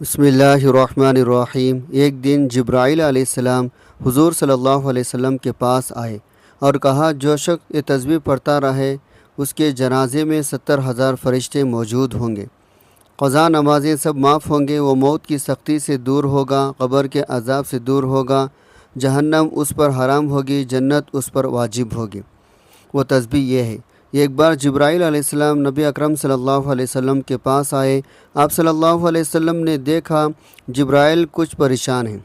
بسم اللہ الرحمن الرحیم۔ ایک دن جبرائیل علیہ السلام حضور صلی اللہ علیہ وسلم کے پاس آئے اور کہا، جو شخص یہ تسبیح پڑھتا رہے اس کے جنازے میں 70,000 فرشتے موجود ہوں گے۔ قضا نمازیں سب معاف ہوں گے، وہ موت کی سختی سے دور ہوگا، قبر کے عذاب سے دور ہوگا، جہنم اس پر حرام ہوگی، جنت اس پر واجب ہوگی۔ وہ تسبیح یہ ہے۔ ایک بار جبرائیل علیہ السلام نبی اکرم صلی اللہ علیہ وسلم کے پاس آئے۔ آپ صلی اللہ علیہ وسلم نے دیکھا جبرائیل کچھ پریشان ہیں۔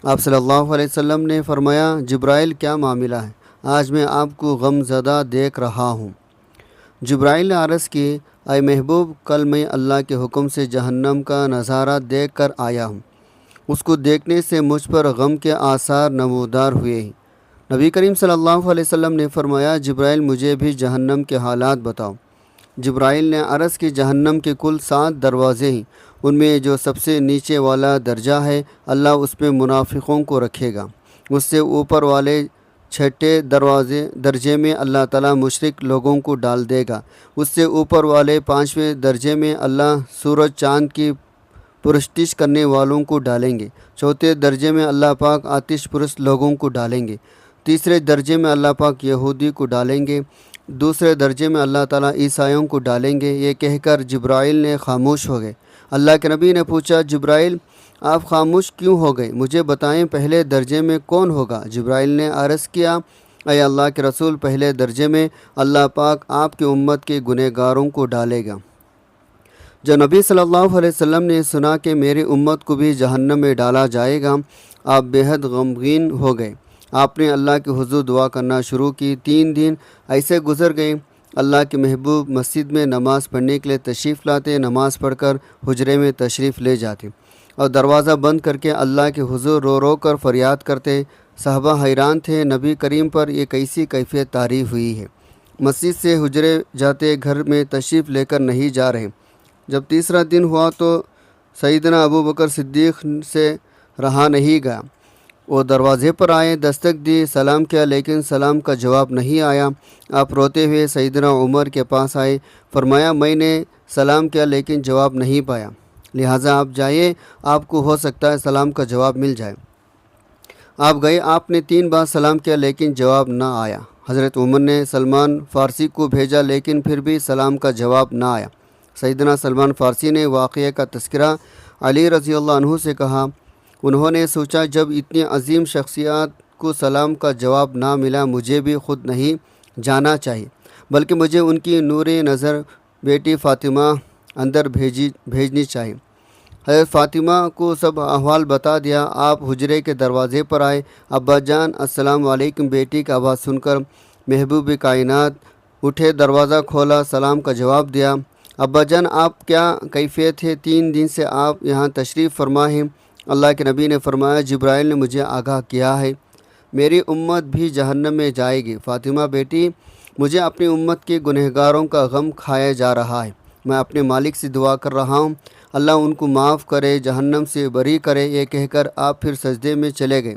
آپ صلی اللہ علیہ وسلم نے فرمایا، جبرائیل کیا معاملہ ہے؟ آج میں آپ کو غم زدہ دیکھ رہا ہوں۔ جبرائیل نے عرض کی، اے محبوب، کل میں اللہ کے حکم سے جہنم کا نظارہ دیکھ کر آیا ہوں۔ اس کو دیکھنے سے مجھ پر غم کے آثار نمودار ہوئے ہیں۔ نبی کریم صلی اللہ علیہ وسلم نے فرمایا، جبرائیل مجھے بھی جہنم کے حالات بتاؤ۔ جبرائیل نے عرض کی، جہنم کے کل 7 دروازے ہیں، ان میں جو سب سے نیچے والا درجہ ہے، اللہ اس میں منافقوں کو رکھے گا۔ اس سے اوپر والے 6 درجے میں اللہ تعالیٰ مشرک لوگوں کو ڈال دے گا۔ اس سے اوپر والے 5ویں درجے میں اللہ سورج چاند کی پرستش کرنے والوں کو ڈالیں گے۔ 4 درجے میں اللہ پاک آتش پرست لوگوں کو ڈالیں گے۔ 3 درجے میں اللہ پاک یہودی کو ڈالیں گے۔ 2 درجے میں اللہ تعالیٰ عیسائیوں کو ڈالیں گے۔ یہ کہہ کر جبرائیل نے خاموش ہو گئے۔ اللہ کے نبی نے پوچھا، جبرائیل آپ خاموش کیوں ہو گئے؟ مجھے بتائیں پہلے درجے میں کون ہوگا؟ جبرائیل نے عرض کیا، اے اللہ کے رسول، پہلے درجے میں اللہ پاک آپ کی امت کے گنہگاروں کو ڈالے گا۔ جب نبی صلی اللہ علیہ وسلم نے سنا کہ میری امت کو بھی جہنم میں ڈالا جائے گا، آپ بے حد غمگین ہو گئے۔ آپ نے اللہ کے حضور دعا کرنا شروع کی۔ 3 دن ایسے گزر گئے۔ اللہ کے محبوب مسجد میں نماز پڑھنے کے لیے تشریف لاتے، نماز پڑھ کر حجرے میں تشریف لے جاتے اور دروازہ بند کر کے اللہ کے حضور رو رو کر فریاد کرتے۔ صحابہ حیران تھے، نبی کریم پر یہ کیسی کیفیت تعریف ہوئی ہے؟ مسجد سے حجرے جاتے، گھر میں تشریف لے کر نہیں جا رہے۔ جب تیسرا دن ہوا تو سیدنا ابو بکر صدیق سے رہا نہیں گیا۔ وہ دروازے پر آئے، دستک دی، سلام کیا، لیکن سلام کا جواب نہیں آیا۔ آپ روتے ہوئے سیدنا عمر کے پاس آئے، فرمایا، میں نے سلام کیا لیکن جواب نہیں پایا، لہٰذا آپ جائیے، آپ کو ہو سکتا ہے سلام کا جواب مل جائے۔ آپ گئے، آپ نے 3 بار سلام کیا لیکن جواب نہ آیا۔ حضرت عمر نے سلمان فارسی کو بھیجا لیکن پھر بھی سلام کا جواب نہ آیا۔ سیدنا سلمان فارسی نے واقعے کا تذکرہ علی رضی اللہ عنہ سے کہا۔ انہوں نے سوچا، جب اتنی عظیم شخصیات کو سلام کا جواب نہ ملا، مجھے بھی خود نہیں جانا چاہیے، بلکہ مجھے ان کی نور نظر بیٹی فاطمہ اندر بھیجنی چاہیے۔ حضرت فاطمہ کو سب احوال بتا دیا۔ آپ حجرے کے دروازے پر آئے، ابا جان السلام علیکم بیٹی کا آواز سن کر محبوب کائنات اٹھے، دروازہ کھولا، سلام کا جواب دیا۔ ابا جان آپ کیا کیفیت ہے؟ 3 دن سے آپ یہاں تشریف فرما ہیں۔ اللہ کے نبی نے فرمایا، جبرائیل نے مجھے آگاہ کیا ہے، میری امت بھی جہنم میں جائے گی۔ فاطمہ بیٹی، مجھے اپنی امت کے گنہگاروں کا غم کھایا جا رہا ہے۔ میں اپنے مالک سے دعا کر رہا ہوں، اللہ ان کو معاف کرے، جہنم سے بری کرے۔ یہ کہہ کر آپ پھر سجدے میں چلے گئے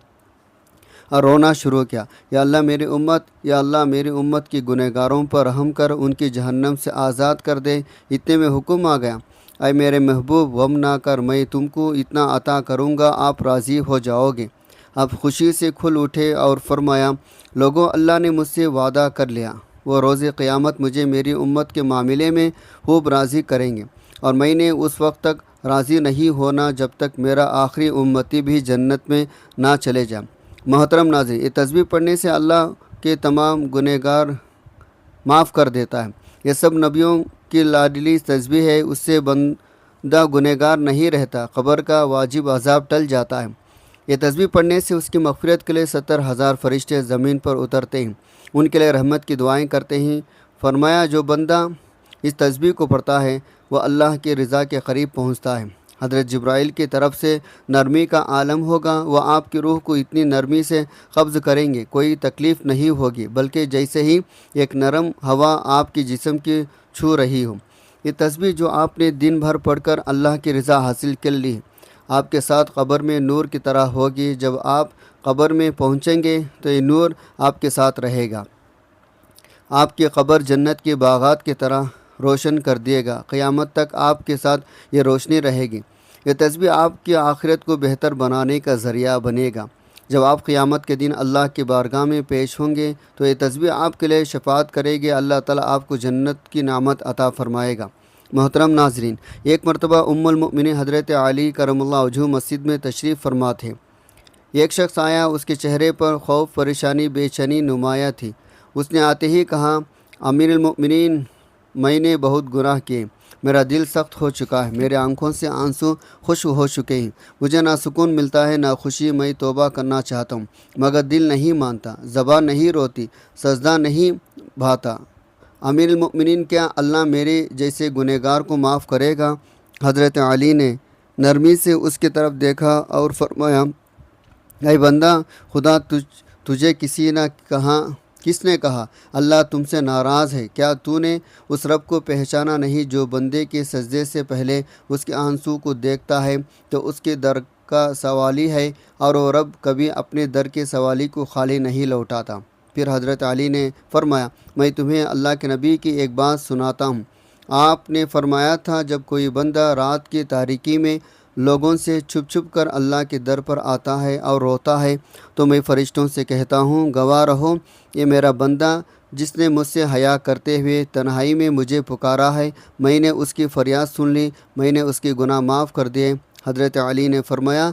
اور رونا شروع کیا، یا اللہ میری امت، یا اللہ میری امت کی گنہگاروں پر رحم کر، ان کی جہنم سے آزاد کر دے۔ اتنے میں حکم آ گیا، اے میرے محبوب غم نہ کر، میں تم کو اتنا عطا کروں گا، آپ راضی ہو جاؤ گے۔ آپ خوشی سے کھل اٹھے اور فرمایا، لوگوں، اللہ نے مجھ سے وعدہ کر لیا، وہ روز قیامت مجھے میری امت کے معاملے میں خوب راضی کریں گے، اور میں نے اس وقت تک راضی نہیں ہونا جب تک میرا آخری امتی بھی جنت میں نہ چلے جائے۔ محترم ناظرین، یہ تسبیح پڑھنے سے اللہ کے تمام گنہگار معاف کر دیتا ہے۔ یہ سب نبیوں کی لاڈلی تسبیح ہے، اس سے بندہ گنہگار نہیں رہتا، قبر کا واجب عذاب ٹل جاتا ہے۔ یہ تسبیح پڑھنے سے اس کی مغفرت کے لیے 70,000 فرشتے زمین پر اترتے ہیں، ان کے لیے رحمت کی دعائیں کرتے ہیں۔ فرمایا، جو بندہ اس تسبیح کو پڑھتا ہے وہ اللہ کی رضا کے قریب پہنچتا ہے۔ حضرت جبرائیل کی طرف سے نرمی کا عالم ہوگا، وہ آپ کی روح کو اتنی نرمی سے قبض کریں گے، کوئی تکلیف نہیں ہوگی، بلکہ جیسے ہی ایک نرم ہوا آپ کی جسم کی چھو رہی ہو۔ یہ تسبیح جو آپ نے دن بھر پڑھ کر اللہ کی رضا حاصل کر لی، آپ کے ساتھ قبر میں نور کی طرح ہوگی۔ جب آپ قبر میں پہنچیں گے تو یہ نور آپ کے ساتھ رہے گا، آپ کی قبر جنت کے باغات کی طرح روشن کر دیے گا، قیامت تک آپ کے ساتھ یہ روشنی رہے گی۔ یہ تسبیح آپ کی آخرت کو بہتر بنانے کا ذریعہ بنے گا۔ جب آپ قیامت کے دن اللہ کی بارگاہ میں پیش ہوں گے تو یہ تسبیح آپ کے لیے شفاعت کرے گی، اللہ تعالیٰ آپ کو جنت کی نعمت عطا فرمائے گا۔ محترم ناظرین، ایک مرتبہ ام المؤمنین حضرت علی کرم اللہ وجہہ مسجد میں تشریف فرما تھے۔ ایک شخص آیا، اس کے چہرے پر خوف، پریشانی، بے چینی نمایاں تھی۔ اس نے آتے ہی کہا، امیر المؤمنین، میں نے بہت گناہ کیے، میرا دل سخت ہو چکا ہے، میرے آنکھوں سے آنسو خشک ہو چکے ہیں، مجھے نہ سکون ملتا ہے نہ خوشی، میں توبہ کرنا چاہتا ہوں مگر دل نہیں مانتا، زبان نہیں روتی، سجدہ نہیں بھاتا۔ امیر المؤمنین، کیا اللہ میرے جیسے گنہگار کو معاف کرے گا؟ حضرت علی نے نرمی سے اس کی طرف دیکھا اور فرمایا، اے بندہ خدا، تجھے کس نے کہا اللہ تم سے ناراض ہے؟ کیا تو نے اس رب کو پہچانا نہیں جو بندے کے سجدے سے پہلے اس کے آنسو کو دیکھتا ہے تو اس کے در کا سوالی ہے، اور وہ رب کبھی اپنے در کے سوالی کو خالی نہیں لوٹاتا۔ پھر حضرت علی نے فرمایا، میں تمہیں اللہ کے نبی کی ایک بات سناتا ہوں۔ آپ نے فرمایا تھا، جب کوئی بندہ رات کی تاریکی میں لوگوں سے چھپ چھپ کر اللہ کے در پر آتا ہے اور روتا ہے تو میں فرشتوں سے کہتا ہوں، گواہ رہو، یہ میرا بندہ جس نے مجھ سے حیا کرتے ہوئے تنہائی میں مجھے پکارا ہے، میں نے اس کی فریاد سن لی، میں نے اس کے گناہ معاف کر دیے۔ حضرت علی نے فرمایا،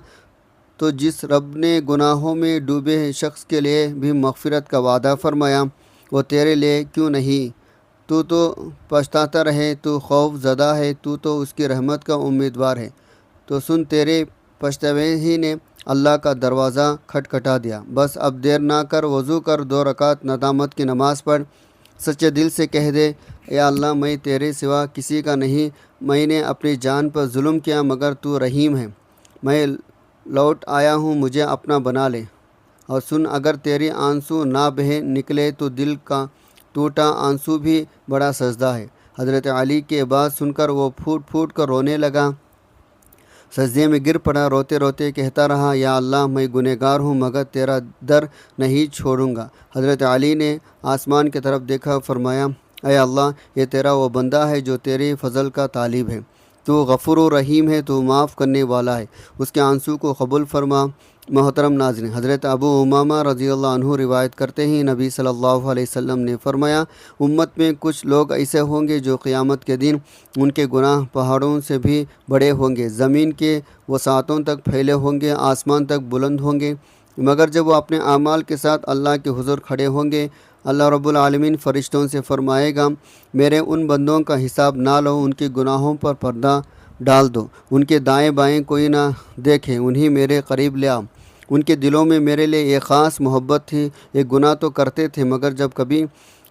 تو جس رب نے گناہوں میں ڈوبے شخص کے لیے بھی مغفرت کا وعدہ فرمایا، وہ تیرے لیے کیوں نہیں؟ تو پچھتاتا رہے، تو خوف زدہ ہے، تو اس کی رحمت کا امیدوار ہے۔ تو سن، تیرے پچھتاوے ہی نے اللہ کا دروازہ کھٹکھٹا دیا۔ بس اب دیر نہ کر، وضو کر، 2 رکعت ندامت کی نماز پڑھ، سچے دل سے کہہ دے، اے اللہ، میں تیرے سوا کسی کا نہیں، میں نے اپنی جان پر ظلم کیا مگر تو رحیم ہے، میں لوٹ آیا ہوں، مجھے اپنا بنا لے۔ اور سن، اگر تیری آنسو نہ بہے نکلے تو دل کا ٹوٹا آنسو بھی بڑا سجدہ ہے۔ حضرت علی کی بات سن کر وہ پھوٹ پھوٹ کر رونے لگا، سجدے میں گر پڑا، روتے روتے کہتا رہا، یا اللہ، میں گنہگار ہوں مگر تیرا در نہیں چھوڑوں گا۔ حضرت علی نے آسمان کی طرف دیکھا، فرمایا، اے اللہ، یہ تیرا وہ بندہ ہے جو تیرے فضل کا طالب ہے، تو غفور و رحیم ہے، تو معاف کرنے والا ہے، اس کے آنسو کو قبول فرما۔ محترم ناظرین، حضرت ابو امامہ رضی اللہ عنہ روایت کرتے ہیں، نبی صلی اللہ علیہ وسلم نے فرمایا، امت میں کچھ لوگ ایسے ہوں گے جو قیامت کے دن ان کے گناہ پہاڑوں سے بھی بڑے ہوں گے، زمین کے وسعتوں تک پھیلے ہوں گے، آسمان تک بلند ہوں گے، مگر جب وہ اپنے اعمال کے ساتھ اللہ کے حضور کھڑے ہوں گے، اللہ رب العالمین فرشتوں سے فرمائے گا، میرے ان بندوں کا حساب نہ لو، ان کے گناہوں پر پردہ ڈال دو، ان کے دائیں بائیں کوئی نہ دیکھے، انہیں میرے قریب لے آؤ۔ ان کے دلوں میں میرے لیے ایک خاص محبت تھی، ایک گناہ تو کرتے تھے مگر جب کبھی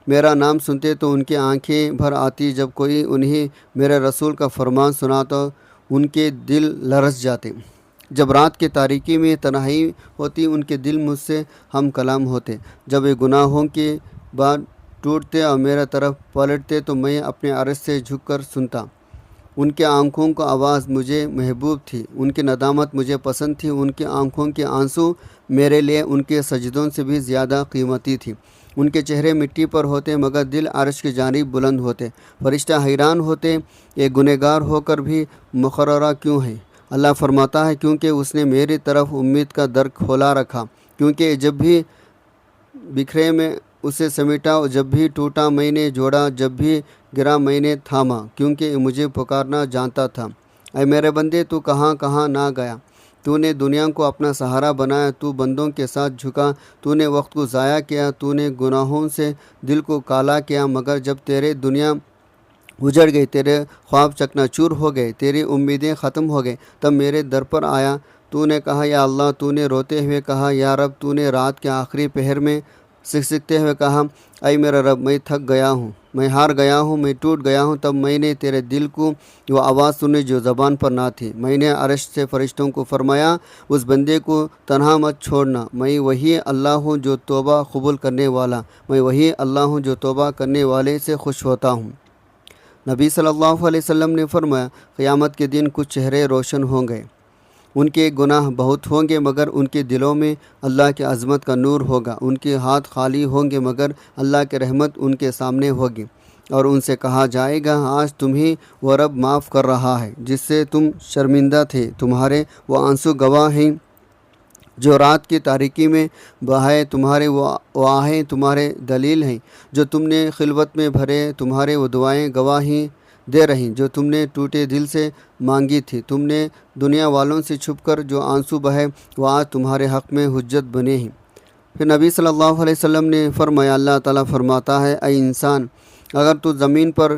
میرا نام سنتے تو ان کی آنکھیں بھر آتی، جب کوئی انہیں میرے رسول کا فرمان سناتا ان کے دل لرز جاتے، جب رات کی تاریکی میں تنہائی ہوتی ان کے دل مجھ سے ہم کلام ہوتے، جب یہ گناہوں کے بعد ٹوٹتے اور میرے طرف پلٹتے تو میں اپنے عرش سے جھک کر سنتا۔ ان کے آنکھوں کی آواز مجھے محبوب تھی، ان کی ندامت مجھے پسند تھی، ان کی آنکھوں کے آنسو میرے لیے ان کے سجدوں سے بھی زیادہ قیمتی تھی، ان کے چہرے مٹی پر ہوتے مگر دل عرش کی جانب بلند ہوتے، فرشتہ حیران ہوتے، ایک گنہگار ہو کر بھی مقررہ کیوں ہے؟ اللہ فرماتا ہے، کیونکہ اس نے میری طرف امید کا در کھولا رکھا، کیونکہ جب بھی بکھرے میں اسے سمیٹا، جب بھی ٹوٹا میں نے جوڑا، جب بھی گرا میں نے تھاما، کیونکہ مجھے پکارنا جانتا تھا۔ اے میرے بندے، تو کہاں کہاں نہ گیا، تو نے دنیا کو اپنا سہارا بنایا، تو بندوں کے ساتھ جھکا، تو نے وقت کو ضائع کیا، تو نے گناہوں سے دل کو کالا کیا، مگر جب تیرے دنیا اجڑ گئی، تیرے خواب چکنا چور ہو گئے، تیری امیدیں ختم ہو گئے، تب میرے در پر آیا، تو نے کہا، یا اللہ، تو نے روتے ہوئے کہا، یا رب، تو نے رات کے آخری پہر میں سکسکتے ہوئے کہا، اے میرا رب، میں تھک گیا ہوں، میں ہار گیا ہوں، میں ٹوٹ گیا ہوں، تب میں نے تیرے دل کو وہ آواز سنی جو زبان پر نہ تھی، میں نے عرش سے فرشتوں کو فرمایا، اس بندے کو تنہا مت چھوڑنا، میں وہی اللہ ہوں جو توبہ قبول کرنے والا، میں وہی اللہ ہوں جو توبہ کرنے والے سے خوش ہوتا ہوں۔ نبی صلی اللہ علیہ وسلم نے فرمایا، قیامت کے دن کچھ چہرے روشن ہوں گے، ان کے گناہ بہت ہوں گے مگر ان کے دلوں میں اللہ کی عظمت کا نور ہوگا، ان کے ہاتھ خالی ہوں گے مگر اللہ کی رحمت ان کے سامنے ہوگی، اور ان سے کہا جائے گا آج تمہیں وہ رب معاف کر رہا ہے جس سے تم شرمندہ تھے، تمہارے وہ آنسو گواہ ہیں جو رات کی تاریکی میں بہائے، تمہارے وہ آہیں تمہارے دلیل ہیں جو تم نے خلوت میں بھرے، تمہارے وہ دعائیں گواہی دے رہیں جو تم نے ٹوٹے دل سے مانگی تھی، تم نے دنیا والوں سے چھپ کر جو آنسو بہے وہ آج تمہارے حق میں حجت بنے ہیں۔ پھر نبی صلی اللہ علیہ وسلم نے فرمایا، اللہ تعالیٰ فرماتا ہے، اے انسان، اگر تو زمین پر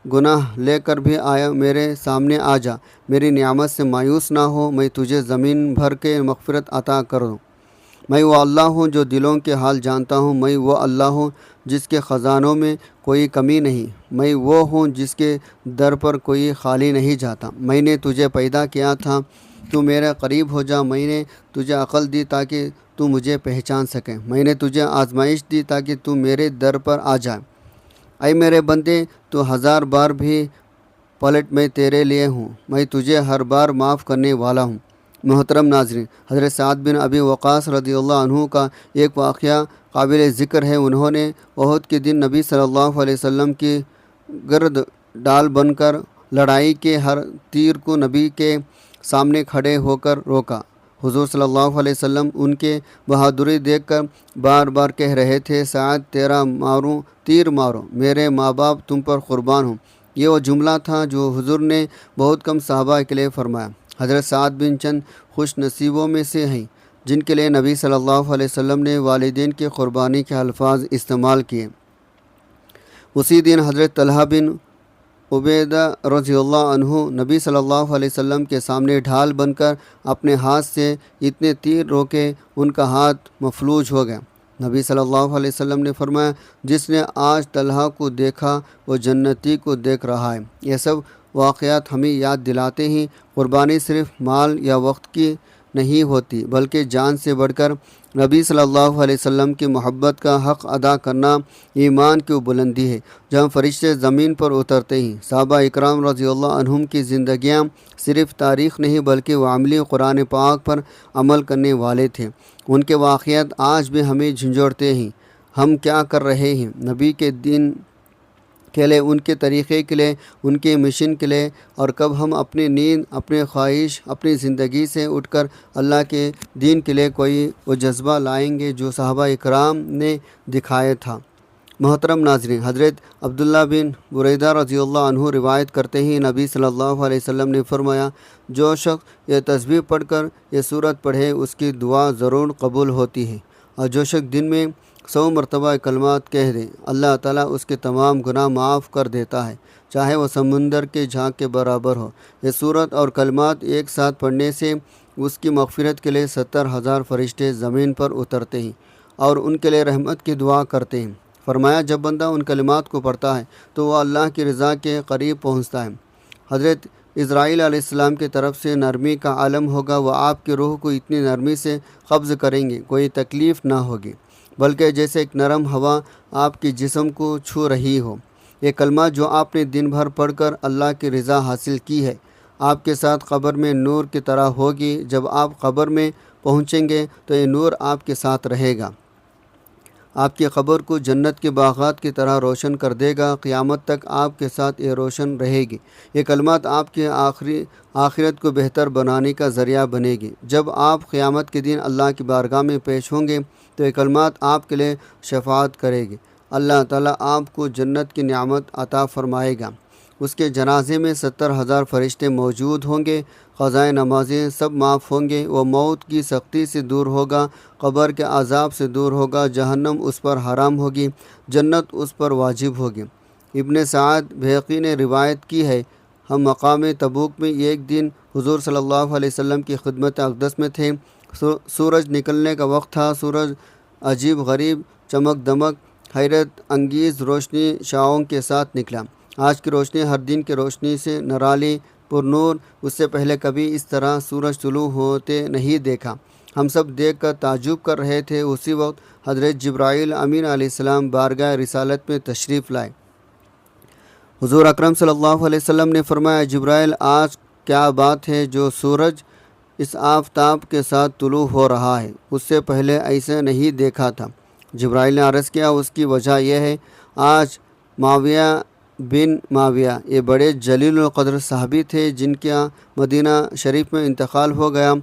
گناہ لے کر بھی آیا میرے سامنے آ جا، میری نعمت سے مایوس نہ ہو، میں تجھے زمین بھر کے مغفرت عطا کر دوں۔ میں وہ اللہ ہوں جو دلوں کے حال جانتا ہوں، میں وہ اللہ ہوں جس کے خزانوں میں کوئی کمی نہیں، میں وہ ہوں جس کے در پر کوئی خالی نہیں جاتا۔ میں نے تجھے پیدا کیا تھا، تو میرے قریب ہو جا، میں نے تجھے عقل دی تاکہ تو مجھے پہچان سکے، میں نے تجھے آزمائش دی تاکہ تو میرے در پر آ جائے۔ اے میرے بندے، تو 1000 بار بھی پلٹ میں تیرے لیے ہوں، میں تجھے ہر بار معاف کرنے والا ہوں۔ محترم ناظرین، حضرت سعد بن ابی وقاص رضی اللہ عنہ کا ایک واقعہ قابل ذکر ہے۔ انہوں نے احد کے دن نبی صلی اللہ علیہ وسلم کی گرد ڈال بن کر لڑائی کے ہر تیر کو نبی کے سامنے کھڑے ہو کر روکا۔ حضور صلی اللہ علیہ وسلم ان کے بہادری دیکھ کر بار بار کہہ رہے تھے، سعد تیرا تیر مارو، میرے ماں باپ تم پر قربان ہوں۔ یہ وہ جملہ تھا جو حضور نے بہت کم صحابہ کے لیے فرمایا۔ حضرت سعد بن چند خوش نصیبوں میں سے ہیں جن کے لیے نبی صلی اللہ علیہ وسلم نے والدین کی قربانی کے الفاظ استعمال کیے۔ اسی دن حضرت طلحہ بن عبیدہ رضی اللہ عنہ نبی صلی اللہ علیہ وسلم کے سامنے ڈھال بن کر اپنے ہاتھ سے اتنے تیر روکے ان کا ہاتھ مفلوج ہو گیا۔ نبی صلی اللہ علیہ وسلم نے فرمایا، جس نے آج طلحہ کو دیکھا وہ جنتی کو دیکھ رہا ہے۔ یہ سب واقعات ہمیں یاد دلاتے ہیں قربانی صرف مال یا وقت کی نہیں ہوتی بلکہ جان سے بڑھ کر نبی صلی اللہ علیہ وسلم کی محبت کا حق ادا کرنا ایمان کی بلندی ہے۔ جہاں فرشتے زمین پر اترتے ہیں، صحابہ اکرام رضی اللہ عنہم کی زندگیاں صرف تاریخ نہیں بلکہ وہ عملی قرآن پاک پر عمل کرنے والے تھے۔ ان کے واقعات آج بھی ہمیں جھنجھوڑتے ہیں۔ ہم کیا کر رہے ہیں نبی کے دین کے لیے، ان کے طریقے کے لیے، ان کے مشن کے لیے، اور کب ہم اپنی نیند، اپنے خواہش، اپنی زندگی سے اٹھ کر اللہ کے دین کے لیے کوئی وہ جذبہ لائیں گے جو صحابہ اکرام نے دکھایا تھا۔ محترم ناظرین، حضرت عبداللہ بن بریدہ رضی اللہ عنہ روایت کرتے ہیں، نبی صلی اللہ علیہ وسلم نے فرمایا، جو شخص یہ تسبیح پڑھ کر یہ سورت پڑھے اس کی دعا ضرور قبول ہوتی ہے، اور جو شخص دن میں 100 مرتبہ کلمات کہہ دے اللہ تعالیٰ اس کے تمام گناہ معاف کر دیتا ہے، چاہے وہ سمندر کے جھاگ کے برابر ہو۔ یہ سورت اور کلمات ایک ساتھ پڑھنے سے اس کی مغفرت کے لیے 70,000 فرشتے زمین پر اترتے ہیں اور ان کے لیے رحمت کی دعا کرتے ہیں۔ فرمایا، جب بندہ ان کلمات کو پڑھتا ہے تو وہ اللہ کی رضا کے قریب پہنچتا ہے۔ حضرت اسرائیل علیہ السلام کی طرف سے نرمی کا عالم ہوگا، وہ آپ کی روح کو اتنی نرمی سے قبض کریں گے کوئی تکلیف نہ ہوگی، بلکہ جیسے ایک نرم ہوا آپ کے جسم کو چھو رہی ہو۔ یہ کلمہ جو آپ نے دن بھر پڑھ کر اللہ کی رضا حاصل کی ہے، آپ کے ساتھ قبر میں نور کی طرح ہوگی۔ جب آپ قبر میں پہنچیں گے تو یہ نور آپ کے ساتھ رہے گا، آپ کی قبر کو جنت کے باغات کی طرح روشن کر دے گا، قیامت تک آپ کے ساتھ یہ روشن رہے گی۔ یہ کلمات آپ کے آخرت کو بہتر بنانے کا ذریعہ بنے گی۔ جب آپ قیامت کے دن اللہ کی بارگاہ میں پیش ہوں گے تو یہ کلمات آپ کے لیے شفاعت کرے گی۔ اللہ تعالیٰ آپ کو جنت کی نعمت عطا فرمائے گا۔ اس کے جنازے میں 70,000 فرشتے موجود ہوں گے، قضائے نمازیں سب معاف ہوں گے، وہ موت کی سختی سے دور ہوگا، قبر کے عذاب سے دور ہوگا، جہنم اس پر حرام ہوگی، جنت اس پر واجب ہوگی۔ ابن سعد بحقی نے روایت کی ہے، ہم مقام تبوک میں ایک دن حضور صلی اللہ علیہ وسلم کی خدمت اقدس میں تھے۔ سورج نکلنے کا وقت تھا، سورج عجیب غریب چمک دمک حیرت انگیز روشنی شعاؤں کے ساتھ نکلا۔ آج کی روشنی ہر دن کی روشنی سے نرالی پر نور، اس سے پہلے کبھی اس طرح سورج طلوع ہوتے نہیں دیکھا۔ ہم سب دیکھ کر تعجب کر رہے تھے۔ اسی وقت حضرت جبرائیل امین علیہ السلام بارگاہ رسالت میں تشریف لائے۔ حضور اکرم صلی اللہ علیہ وسلم نے فرمایا، جبرائیل آج کیا بات ہے جو سورج اس آفتاب کے ساتھ طلوع ہو رہا ہے، اس سے پہلے ایسے نہیں دیکھا تھا۔ جبرائیل نے عرض کیا، اس کی وجہ یہ ہے، آج معاویہ بن معاویہ یہ بڑے جلیل القدر صحابی تھے جن کا مدینہ شریف میں انتقال ہو گیا،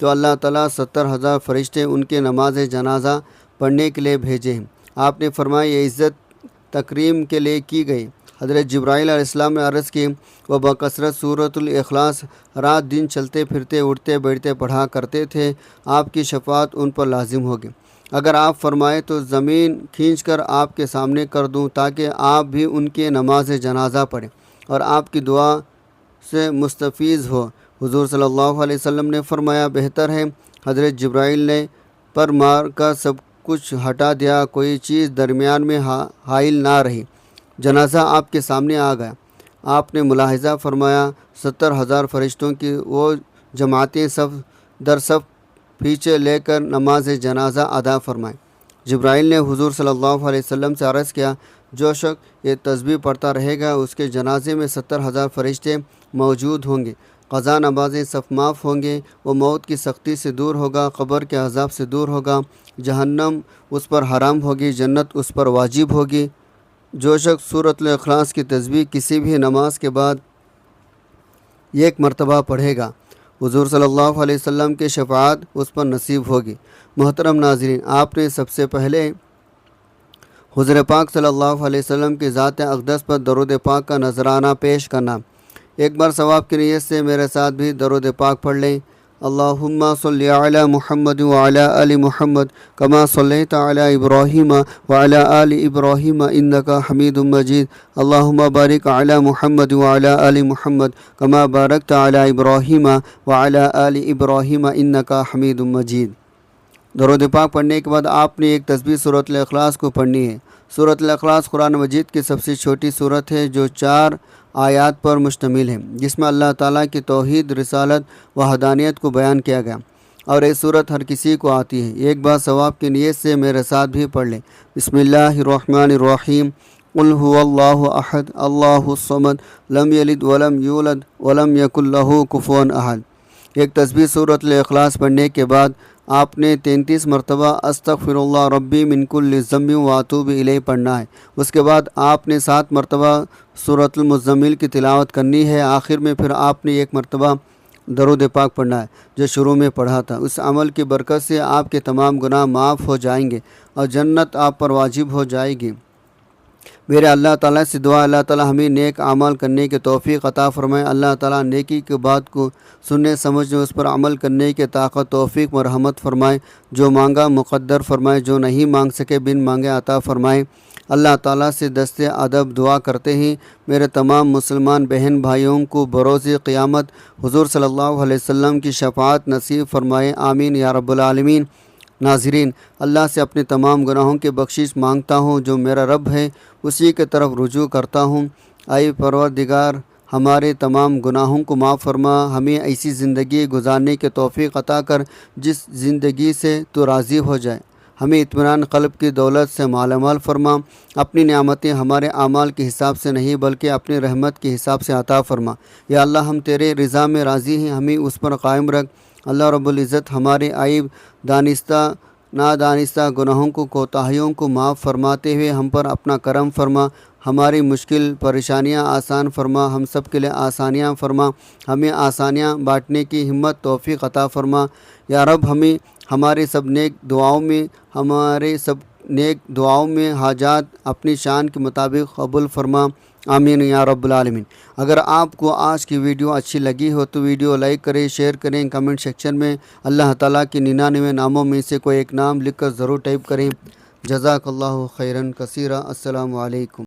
تو اللہ تعالیٰ 70,000 فرشتے ان کے نماز جنازہ پڑھنے کے لیے بھیجے ہیں۔ آپ نے فرمایا یہ عزت تکریم کے لیے کی گئی۔ حضرت جبرائیل علیہ السلام نے عرض کی وہ بکثرت سورۃ الاخلاص رات دن چلتے پھرتے اٹھتے بیٹھتے پڑھا کرتے تھے، آپ کی شفاعت ان پر لازم ہوگی۔ اگر آپ فرمائے تو زمین کھینچ کر آپ کے سامنے کر دوں تاکہ آپ بھی ان کے نماز جنازہ پڑھیں اور آپ کی دعا سے مستفیض ہو۔ حضور صلی اللہ علیہ وسلم نے فرمایا بہتر ہے حضرت جبرائیل نے پر مار کر سب کچھ ہٹا دیا، کوئی چیز درمیان میں حائل نہ رہی۔ جنازہ آپ کے سامنے آ گیا۔ آپ نے ملاحظہ فرمایا 70,000 فرشتوں کی وہ جماعتیں صف در صف پیچھے لے کر نماز جنازہ ادا فرمائیں۔ جبرائیل نے حضور صلی اللہ علیہ وسلم سے عرض کیا جو شخص یہ تسبیح پڑھتا رہے گا اس کے جنازے میں 70,000 فرشتے موجود ہوں گے، قضا نمازیں صف معاف ہوں گے، وہ موت کی سختی سے دور ہوگا، قبر کے عذاب سے دور ہوگا، جہنم اس پر حرام ہوگی، جنت اس پر واجب ہوگی۔ جو شخص سورۃ الاخلاص کی تسبیح کسی بھی نماز کے بعد ایک مرتبہ پڑھے گا، حضور صلی اللہ علیہ وسلم کی شفاعت اس پر نصیب ہوگی۔ محترم ناظرین، آپ نے سب سے پہلے حضور پاک صلی اللہ علیہ وسلم کی ذات اقدس پر درود پاک کا نذرانہ پیش کرنا۔ ایک بار ثواب کی نیت سے میرے ساتھ بھی درود پاک پڑھ لیں۔ اللہم صلی علی محمد وعلی آل محمد کما صلیت علی ابراہیم وعلی آل ابراہیم انک حمید مجید۔ اللہم بارک علی محمد وعلی آل محمد کما بارکت علی ابراہیم وعلی آل ابراہیم انک حمید مجید۔ درود پاک پڑھنے کے بعد آپ نے ایک تسبیح سورۃ الاخلاص کو پڑھنی ہے۔ سورۃ الاخلاص قرآن مجید کی سب سے چھوٹی سورت ہے جو 4 آیات پر مشتمل ہے، جس میں اللہ تعالیٰ کی توحید، رسالت و حدانیت کو بیان کیا گیا، اور یہ سورت ہر کسی کو آتی ہے۔ ایک بار ثواب کی نیت سے میرے ساتھ بھی پڑھ لیں۔ بسم اللہ الرحمن الرحیم۔ قل هو اللہ احد اللہ الصمد لم یلد ولم یولد ولم یکن لہ کفوا احد۔ ایک تسبیح سورۃ الاخلاص پڑھنے کے بعد آپ نے 33 مرتبہ استغفر اللہ ربی من کل ذنب واتوب الیہ پڑھنا ہے۔ اس کے بعد آپ نے 7 مرتبہ سورۃ المزمل کی تلاوت کرنی ہے۔ آخر میں پھر آپ نے 1 مرتبہ درود پاک پڑھنا ہے جو شروع میں پڑھا تھا۔ اس عمل کی برکت سے آپ کے تمام گناہ معاف ہو جائیں گے اور جنت آپ پر واجب ہو جائے گی۔ میرے اللہ تعالیٰ سے دعا اللہ تعالیٰ ہمیں نیک اعمال کرنے کی توفیق عطا فرمائے۔ اللہ تعالیٰ نیکی کی بات کو سننے سمجھنے اس پر عمل کرنے کی طاقت توفیق مرحمت فرمائے۔ جو مانگا مقدر فرمائے، جو نہیں مانگ سکے بن مانگے عطا فرمائے۔ اللہ تعالیٰ سے دست ادب دعا کرتے ہیں میرے تمام مسلمان بہن بھائیوں کو بروز قیامت حضور صلی اللہ علیہ وسلم کی شفاعت نصیب فرمائے، آمین یا رب العالمین۔ ناظرین، اللہ سے اپنے تمام گناہوں کی بخشش مانگتا ہوں، جو میرا رب ہے اسی کی طرف رجوع کرتا ہوں۔ اے پروردگار، ہمارے تمام گناہوں کو معاف فرما، ہمیں ایسی زندگی گزارنے کی توفیق عطا کر جس زندگی سے تو راضی ہو جائے۔ ہمیں اطمینان قلب کی دولت سے مالا مال فرما، اپنی نعمتیں ہمارے اعمال کے حساب سے نہیں بلکہ اپنی رحمت کے حساب سے عطا فرما۔ یا اللہ، ہم تیرے رضا میں راضی ہیں، ہمیں اس پر قائم رکھ۔ اللہ رب العزت ہمارے عیب، دانستہ نادانستہ گناہوں کو کوتاہیوں کو معاف فرماتے ہوئے ہم پر اپنا کرم فرما، ہماری مشکل پریشانیاں آسان فرما، ہم سب کے لیے آسانیاں فرما، ہمیں آسانیاں بانٹنے کی ہمت توفیق عطا فرما۔ یا رب، ہمیں ہمارے سب نیک دعاؤں میں حاجات اپنی شان کے مطابق قبول فرما، آمین یا رب العالمین۔ اگر آپ کو آج کی ویڈیو اچھی لگی ہو تو ویڈیو لائک کریں، شیئر کریں، کمنٹ سیکشن میں اللہ تعالیٰ کے 99 ناموں میں سے کوئی ایک نام لکھ کر ضرور ٹائپ کریں۔ جزاک اللہ خیراً کثیرا۔ السلام علیکم۔